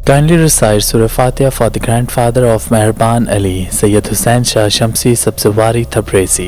Kindly recite Surah Fatiha for the grandfather of Mehraban Ali, Sayyid Hussain Shah Shamsi Sabzawari Tabrizi.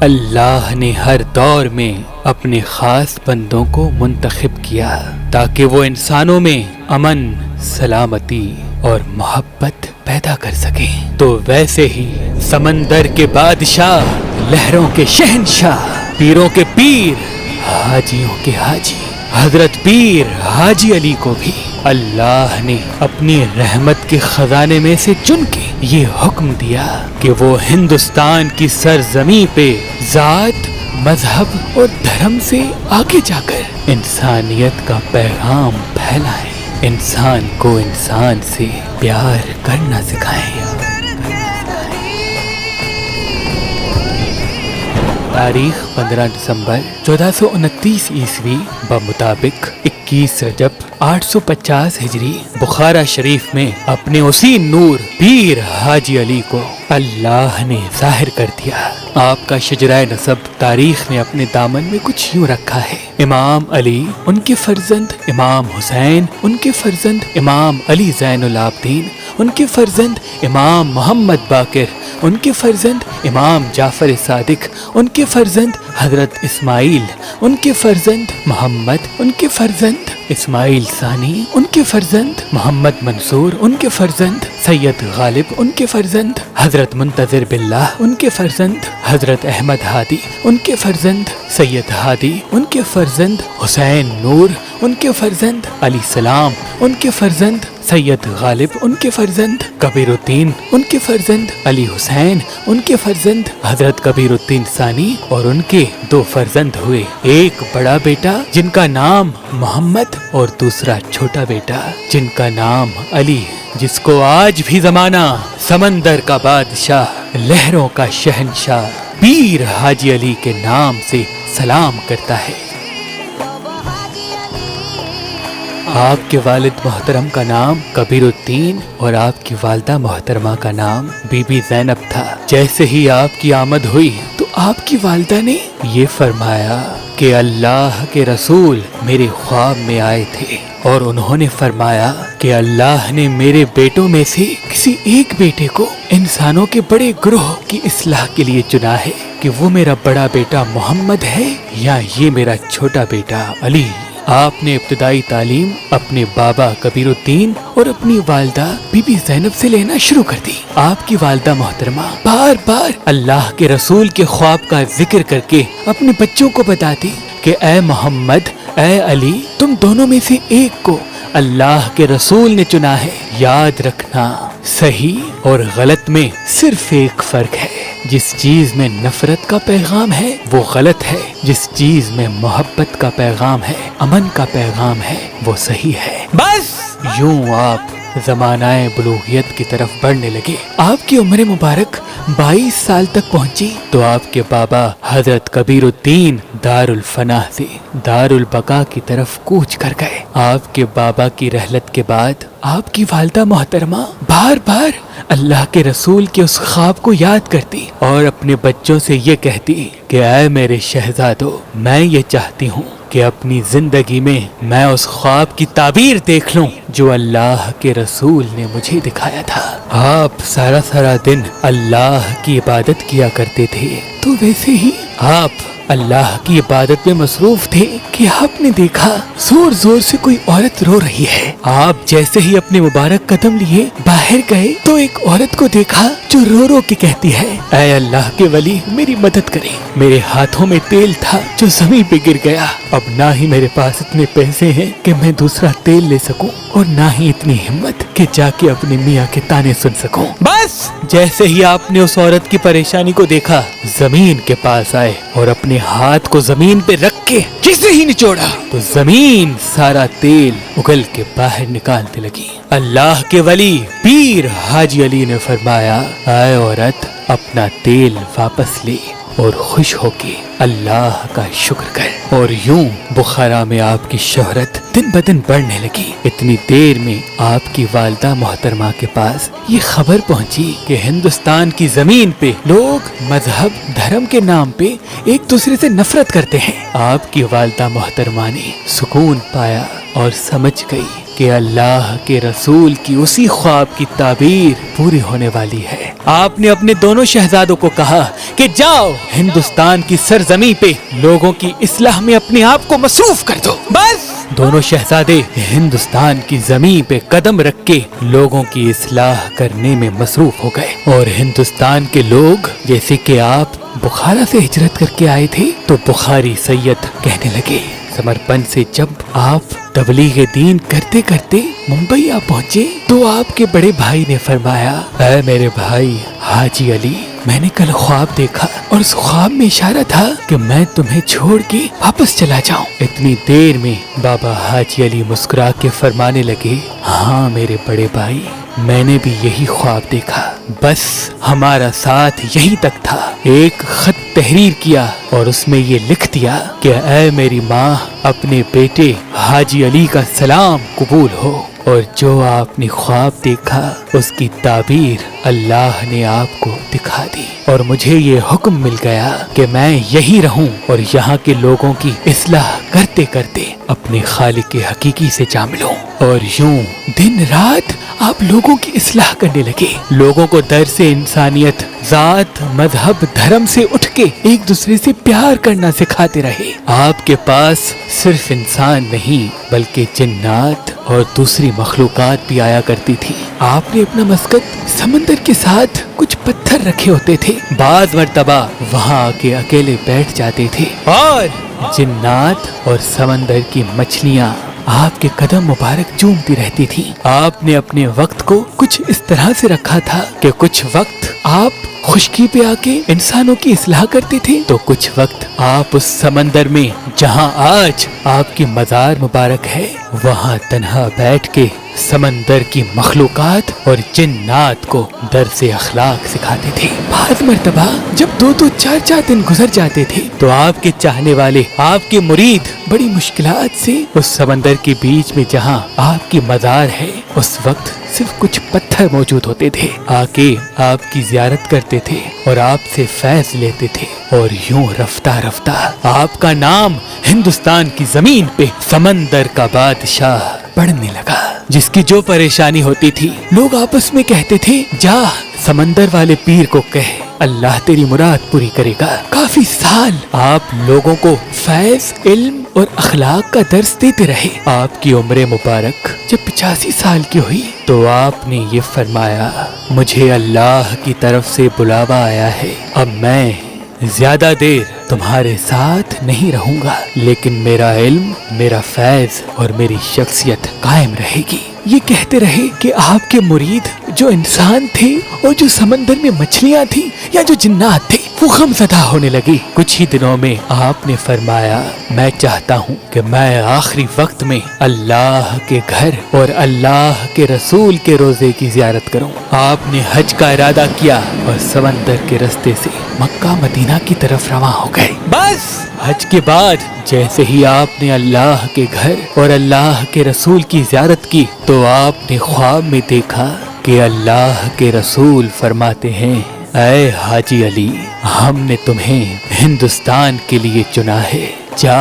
اللہ نے ہر دور میں اپنے خاص بندوں کو منتخب کیا تاکہ وہ انسانوں میں امن، سلامتی اور محبت پیدا کر سکیں۔ تو ویسے ہی سمندر کے بادشاہ، لہروں کے شہنشاہ، پیروں کے پیر، حاجیوں کے حاجی حضرت پیر حاجی علی کو بھی اللہ نے اپنی رحمت کے خزانے میں سے چن کے یہ حکم دیا کہ وہ ہندوستان کی سرزمین پہ ذات، مذہب اور دھرم سے آگے جا کر انسانیت کا پیغام پھیلائیں، انسان کو انسان سے پیار کرنا سکھائیں۔ تاریخ 15 دسمبر 1429 عیسوی بمطابق 21 رجب 850 ہجری بخارا شریف میں اپنے اسی نور پیر حاجی علی کو اللہ نے ظاہر کر دیا۔ آپ کا شجرہ نسب تاریخ نے اپنے دامن میں کچھ یوں رکھا ہے: امام علی، ان کے فرزند امام حسین، ان کے فرزند امام علی زین العابدین، ان کے فرزند امام محمد باقر، ان کے فرزند امام جعفر صادق، ان کے فرزند حضرت اسماعیل، ان کے فرزند محمد، ان کے فرزند اسماعیل ثانی، ان کے فرزند محمد منصور، ان کے فرزند سید غالب، ان کے فرزند حضرت منتظر باللہ، ان کے فرزند حضرت احمد ہادی، ان کے فرزند سید ہادی، ان کے فرزند حسین نور، ان کے فرزند علی سلام، ان کے فرزند سید غالب، ان کے فرزند کبیر الدین، ان کے فرزند علی حسین، ان کے فرزند حضرت کبیر الدین ثانی، اور ان کے 2 فرزند ہوئے، ایک بڑا بیٹا جن کا نام محمد اور دوسرا چھوٹا بیٹا جن کا نام علی، جس کو آج بھی زمانہ سمندر کا بادشاہ، لہروں کا شہنشاہ پیر حاجی علی کے نام سے سلام کرتا ہے۔ آپ کے والد محترم کا نام کبیر الدین اور آپ کی والدہ محترمہ کا نام بی بی زینب تھا۔ جیسے ہی آپ کی آمد ہوئی تو آپ کی والدہ نے یہ فرمایا کہ اللہ کے رسول میرے خواب میں آئے تھے اور انہوں نے فرمایا کہ اللہ نے میرے بیٹوں میں سے کسی ایک بیٹے کو انسانوں کے بڑے گروہ کی اصلاح کے لیے چنا ہے، کہ وہ میرا بڑا بیٹا محمد ہے یا یہ میرا چھوٹا بیٹا علی۔ آپ نے ابتدائی تعلیم اپنے بابا کبیر الدین اور اپنی والدہ بی بی زینب سے لینا شروع کر دی۔ آپ کی والدہ محترمہ بار بار اللہ کے رسول کے خواب کا ذکر کر کے اپنے بچوں کو بتاتی کہ اے محمد، اے علی، تم دونوں میں سے ایک کو اللہ کے رسول نے چنا ہے۔ یاد رکھنا، صحیح اور غلط میں صرف ایک فرق ہے، جس چیز میں نفرت کا پیغام ہے وہ غلط ہے، جس چیز میں محبت کا پیغام ہے، امن کا پیغام ہے، وہ صحیح ہے۔ بس یوں آپ زمانہ بلوغیت کی طرف بڑھنے لگے۔ آپ کی عمر مبارک 22 سال تک پہنچی تو آپ کے بابا حضرت کبیر الدین دار الفنا سے دار البقا کی طرف کوچ کر گئے۔ آپ کے بابا کی رحلت کے بعد آپ کی والدہ محترمہ بار بار اللہ کے رسول کے اس خواب کو یاد کرتی اور اپنے بچوں سے یہ کہتی کہ اے میرے شہزادو، میں یہ چاہتی ہوں کہ اپنی زندگی میں میں اس خواب کی تعبیر دیکھ لوں جو اللہ کے رسول نے مجھے دکھایا تھا۔ آپ سارا دن اللہ کی عبادت کیا کرتے تھے، تو ویسے ہی آپ اللہ کی عبادت میں مصروف تھے کہ آپ نے دیکھا زور زور سے کوئی عورت رو رہی ہے۔ آپ جیسے ہی اپنے مبارک قدم لیے باہر گئے تو ایک عورت کو دیکھا جو رو رو کے کہتی ہے، اے اللہ کے ولی، میری مدد کریں، میرے ہاتھوں میں تیل تھا جو زمین پہ گر گیا، اب نہ ہی میرے پاس اتنے پیسے ہیں کہ میں دوسرا تیل لے سکوں اور نہ ہی اتنی ہمت کہ جا کے اپنے میاں کے تانے سن سکوں۔ بس جیسے ہی آپ نے اس عورت کی پریشانی کو دیکھا، زمین کے پاس آئے اور اپنے ہاتھ کو زمین پہ رکھ کے جسے ہی نچوڑا تو زمین سارا تیل اگل کے باہر نکالنے لگی۔ اللہ کے ولی پیر حاجی علی نے فرمایا، اے عورت، اپنا تیل واپس لے اور خوش ہو کے اللہ کا شکر کر۔ اور یوں بخارا میں آپ کی شہرت دن بدن بڑھنے لگی۔ اتنی دیر میں آپ کی والدہ محترمہ کے پاس یہ خبر پہنچی کہ ہندوستان کی زمین پہ لوگ مذہب، دھرم کے نام پہ ایک دوسرے سے نفرت کرتے ہیں۔ آپ کی والدہ محترمہ نے سکون پایا اور سمجھ گئی کہ اللہ کے رسول کی اسی خواب کی تعبیر پوری ہونے والی ہے۔ آپ نے اپنے دونوں شہزادوں کو کہا کہ جاؤ ہندوستان کی سرزمین پہ لوگوں کی اصلاح میں اپنے آپ کو مصروف کر دو۔ بس دونوں شہزادے ہندوستان کی زمین پہ قدم رکھ کے لوگوں کی اصلاح کرنے میں مصروف ہو گئے، اور ہندوستان کے لوگ جیسے کہ آپ بخارا سے ہجرت کر کے آئے تھے تو بخاری سید کہنے لگے۔ سمرپن سے جب آپ تبلیغ دین کرتے کرتے ممبئی آ پہنچے تو آپ کے بڑے بھائی نے فرمایا، اے میرے بھائی حاجی علی، میں نے کل خواب دیکھا اور اس خواب میں اشارہ تھا کہ میں تمہیں چھوڑ کے واپس چلا جاؤں۔ اتنی دیر میں بابا حاجی علی مسکرا کے فرمانے لگے، ہاں میرے بڑے بھائی، میں نے بھی یہی خواب دیکھا، بس ہمارا ساتھ یہی تک تھا۔ ایک خط تحریر کیا اور اس میں یہ لکھ دیا کہ اے میری ماں، اپنے بیٹے حاجی علی کا سلام قبول ہو، اور جو آپ نے خواب دیکھا اس کی تعبیر اللہ نے آپ کو دکھا دی، اور مجھے یہ حکم مل گیا کہ میں یہی رہوں اور یہاں کے لوگوں کی اصلاح کرتے کرتے اپنے خالق حقیقی سے جا ملوں۔ اور یوں دن رات آپ لوگوں کی اصلاح کرنے لگے، لوگوں کو درس انسانیت، ذات، مذہب، دھرم سے اٹھ کے ایک دوسرے سے پیار کرنا سکھاتے رہے۔ آپ کے پاس صرف انسان نہیں بلکہ جنات اور دوسری مخلوقات بھی آیا کرتی تھی۔ آپ نے اپنا مسکن سمندر کے ساتھ کچھ پتھر رکھے ہوتے تھے، بعض مرتبہ وہاں آ کے اکیلے بیٹھ جاتے تھے، اور جنات اور سمندر کی مچھلیاں آپ کے قدم مبارک چومتی رہتی تھی۔ آپ نے اپنے وقت کو کچھ اس طرح سے رکھا تھا کہ کچھ وقت آپ خشکی پہ آ کے انسانوں کی اصلاح کرتے تھے تو کچھ وقت آپ اس سمندر میں جہاں آج آپ کی مزار مبارک ہے وہاں تنہا بیٹھ کے سمندر کی مخلوقات اور جنات کو درس اخلاق سکھاتے تھے۔ بعض مرتبہ جب 2-2 4-4 دن گزر جاتے تھے تو آپ کے چاہنے والے، آپ کے مرید بڑی مشکلات سے اس سمندر کے بیچ میں جہاں آپ کی مزار ہے اس وقت صرف کچھ پتھر موجود ہوتے تھے، آ کے آپ کی زیارت کرتے تھے اور آپ سے فیض لیتے تھے، اور یوں رفتہ رفتہ آپ کا نام ہندوستان کی زمین پہ سمندر کا بادشاہ پڑھنے لگا۔ جس کی جو پریشانی ہوتی تھی لوگ آپس میں کہتے تھے، جا سمندر والے پیر کو کہہ اللہ تیری مراد پوری کرے گا۔ کافی سال آپ لوگوں کو فیض، علم اور اخلاق کا درس دیتے رہے۔ آپ کی عمر مبارک جب 85 سال کی ہوئی تو آپ نے یہ فرمایا، مجھے اللہ کی طرف سے بلاوا آیا ہے، اب میں زیادہ دیر تمہارے ساتھ نہیں رہوں گا، لیکن میرا علم، میرا فیض اور میری شخصیت قائم رہے گی۔ یہ کہتے رہے کہ آپ کے مرید جو انسان تھے اور جو سمندر میں مچھلیاں تھیں یا جو جنات تھے وہ غم زدہ ہونے لگے۔ کچھ ہی دنوں میں آپ نے فرمایا، میں چاہتا ہوں کہ میں آخری وقت میں اللہ کے گھر اور اللہ کے رسول کے روزے کی زیارت کروں۔ آپ نے حج کا ارادہ کیا اور سمندر کے رستے سے مکہ مدینہ کی طرف رواں ہو گئے۔ بس حج کے بعد جیسے ہی آپ نے اللہ کے گھر اور اللہ کے رسول کی زیارت کی تو آپ نے خواب میں دیکھا کہ اللہ کے رسول فرماتے ہیں، اے حاجی علی، ہم نے تمہیں ہندوستان کے لیے چنا ہے، جا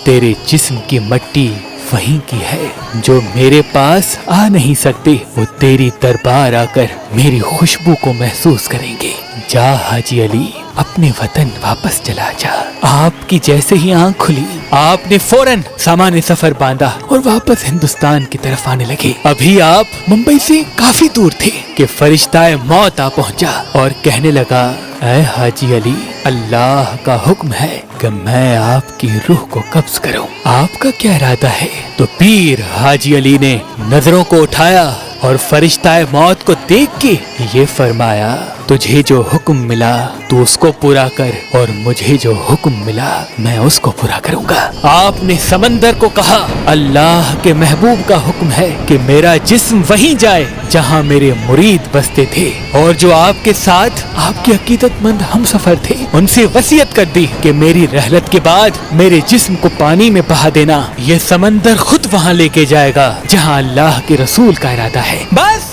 تیرے جسم کی مٹی وہیں کی ہے، جو میرے پاس آ نہیں سکتے وہ تیری دربار آ کر میری خوشبو کو محسوس کریں گے، جا حاجی علی اپنے وطن واپس چلا جا۔ آپ کی جیسے ہی آنکھ کھلی آپ نے فوراً سامان سفر باندھا اور واپس ہندوستان کی طرف آنے لگے۔ ابھی آپ ممبئی سے کافی دور تھے کہ فرشتہ موت آ پہنچا اور کہنے لگا، اے حاجی علی، اللہ کا حکم ہے کہ میں آپ کی روح کو قبض کروں، آپ کا کیا ارادہ ہے؟ تو پیر حاجی علی نے نظروں کو اٹھایا اور فرشتہ موت کو دیکھ کے یہ فرمایا، تجھے جو حکم ملا تو اس کو پورا کر، اور مجھے جو حکم ملا میں اس کو پورا کروں گا۔ آپ نے سمندر کو کہا، اللہ کے محبوب کا حکم ہے کہ میرا جسم وہیں جائے جہاں میرے مرید بستے تھے، اور جو آپ کے ساتھ آپ کے عقیدت مند ہم سفر تھے ان سے وصیت کر دی کہ میری رحلت کے بعد میرے جسم کو پانی میں بہا دینا، یہ سمندر خود وہاں لے کے جائے گا جہاں اللہ کے رسول کا ارادہ ہے۔ بس